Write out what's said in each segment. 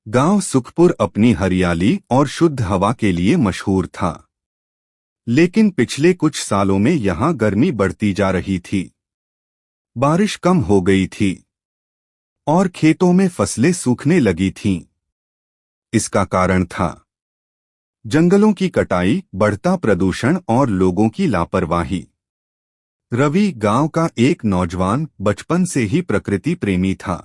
गांव सुखपुर अपनी हरियाली और शुद्ध हवा के लिए मशहूर था। लेकिन पिछले कुछ सालों में यहां गर्मी बढ़ती जा रही थी। बारिश कम हो गई थी और खेतों में फसलें सूखने लगी थीं। इसका कारण था जंगलों की कटाई, बढ़ता प्रदूषण और लोगों की लापरवाही। रवि गांव का एक नौजवान बचपन से ही प्रकृति प्रेमी था।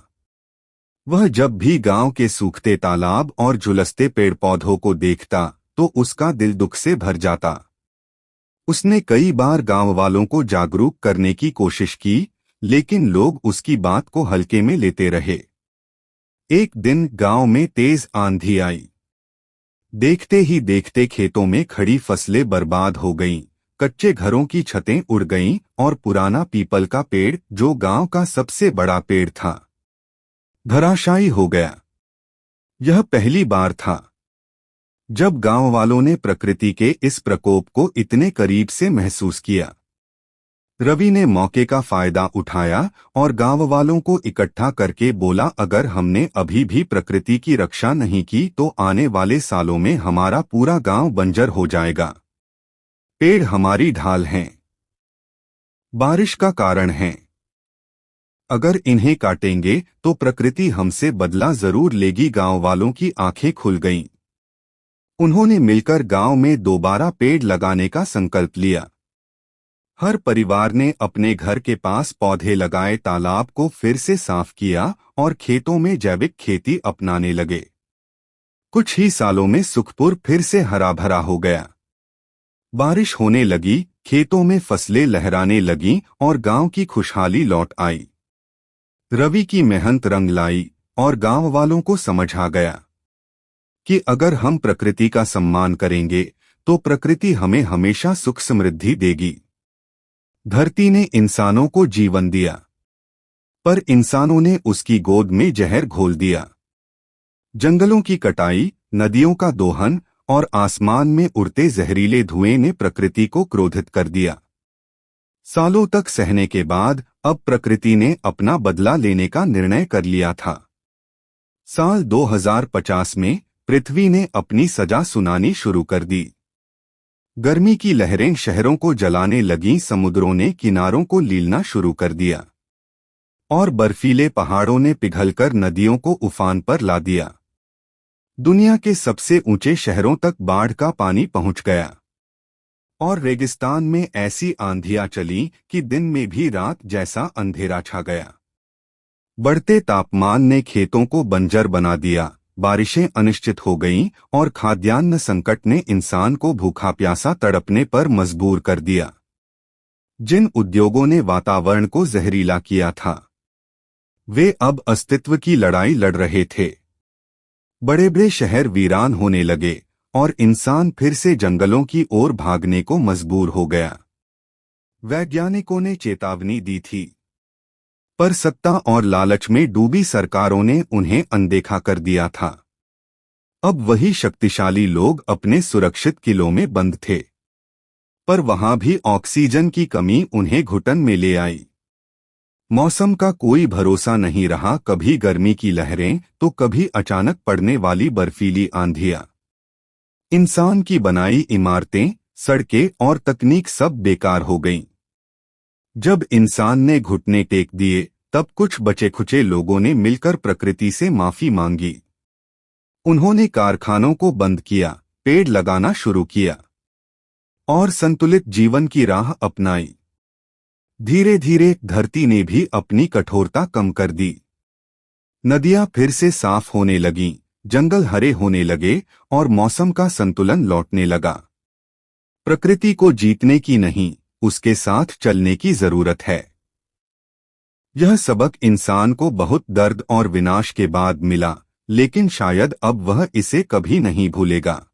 वह जब भी गांव के सूखते तालाब और झुलसते पेड़ पौधों को देखता तो उसका दिल दुख से भर जाता। उसने कई बार गांव वालों को जागरूक करने की कोशिश की, लेकिन लोग उसकी बात को हल्के में लेते रहे। एक दिन गांव में तेज आंधी आई। देखते ही देखते खेतों में खड़ी फसलें बर्बाद हो गईं, कच्चे घरों की छतें उड़ गईं और पुराना पीपल का पेड़, जो गांव का सबसे बड़ा पेड़ था, धराशायी हो गया। यह पहली बार था जब गांव वालों ने प्रकृति के इस प्रकोप को इतने करीब से महसूस किया। रवि ने मौके का फायदा उठाया और गांव वालों को इकट्ठा करके बोला, अगर हमने अभी भी प्रकृति की रक्षा नहीं की तो आने वाले सालों में हमारा पूरा गांव बंजर हो जाएगा। पेड़ हमारी ढाल हैं, बारिश का कारण हैं। अगर इन्हें काटेंगे तो प्रकृति हमसे बदला जरूर लेगी। गांव वालों की आंखें खुल गईं। उन्होंने मिलकर गांव में दोबारा पेड़ लगाने का संकल्प लिया। हर परिवार ने अपने घर के पास पौधे लगाए, तालाब को फिर से साफ किया और खेतों में जैविक खेती अपनाने लगे। कुछ ही सालों में सुखपुर फिर से हरा भरा हो गया। बारिश होने लगी, खेतों में फसलें लहराने लगीं और गांव की खुशहाली लौट आई। रवि की मेहनत रंग लाई और गांव वालों को समझ आ गया कि अगर हम प्रकृति का सम्मान करेंगे तो प्रकृति हमें हमेशा सुख समृद्धि देगी। धरती ने इंसानों को जीवन दिया, पर इंसानों ने उसकी गोद में जहर घोल दिया। जंगलों की कटाई, नदियों का दोहन और आसमान में उड़ते जहरीले धुएं ने प्रकृति को क्रोधित कर दिया। सालों तक सहने के बाद अब प्रकृति ने अपना बदला लेने का निर्णय कर लिया था। साल 2050 में पृथ्वी ने अपनी सजा सुनानी शुरू कर दी। गर्मी की लहरें शहरों को जलाने लगीं, समुद्रों ने किनारों को लीलना शुरू कर दिया और बर्फीले पहाड़ों ने पिघलकर नदियों को उफान पर ला दिया। दुनिया के सबसे ऊंचे शहरों तक बाढ़ का पानी पहुंच गया और रेगिस्तान में ऐसी आंधियां चलीं कि दिन में भी रात जैसा अंधेरा छा गया। बढ़ते तापमान ने खेतों को बंजर बना दिया, बारिशें अनिश्चित हो गईं और खाद्यान्न संकट ने इंसान को भूखा प्यासा तड़पने पर मजबूर कर दिया। जिन उद्योगों ने वातावरण को जहरीला किया था, वे अब अस्तित्व की लड़ाई लड़ रहे थे। बड़े बड़े शहर वीरान होने लगे और इंसान फिर से जंगलों की ओर भागने को मजबूर हो गया। वैज्ञानिकों ने चेतावनी दी थी, पर सत्ता और लालच में डूबी सरकारों ने उन्हें अनदेखा कर दिया था। अब वही शक्तिशाली लोग अपने सुरक्षित किलों में बंद थे, पर वहां भी ऑक्सीजन की कमी उन्हें घुटन में ले आई। मौसम का कोई भरोसा नहीं रहा, कभी गर्मी की लहरें तो कभी अचानक पड़ने वाली बर्फीली आंधियां। इंसान की बनाई इमारतें, सड़कें और तकनीक सब बेकार हो गईं। जब इंसान ने घुटने टेक दिए, तब कुछ बचे-खुचे लोगों ने मिलकर प्रकृति से माफी मांगी। उन्होंने कारखानों को बंद किया, पेड़ लगाना शुरू किया और संतुलित जीवन की राह अपनाई। धीरे धीरे धरती ने भी अपनी कठोरता कम कर दी। नदियां फिर से साफ होने लगीं, जंगल हरे होने लगे और मौसम का संतुलन लौटने लगा। प्रकृति को जीतने की नहीं, उसके साथ चलने की जरूरत है। यह सबक इंसान को बहुत दर्द और विनाश के बाद मिला, लेकिन शायद अब वह इसे कभी नहीं भूलेगा।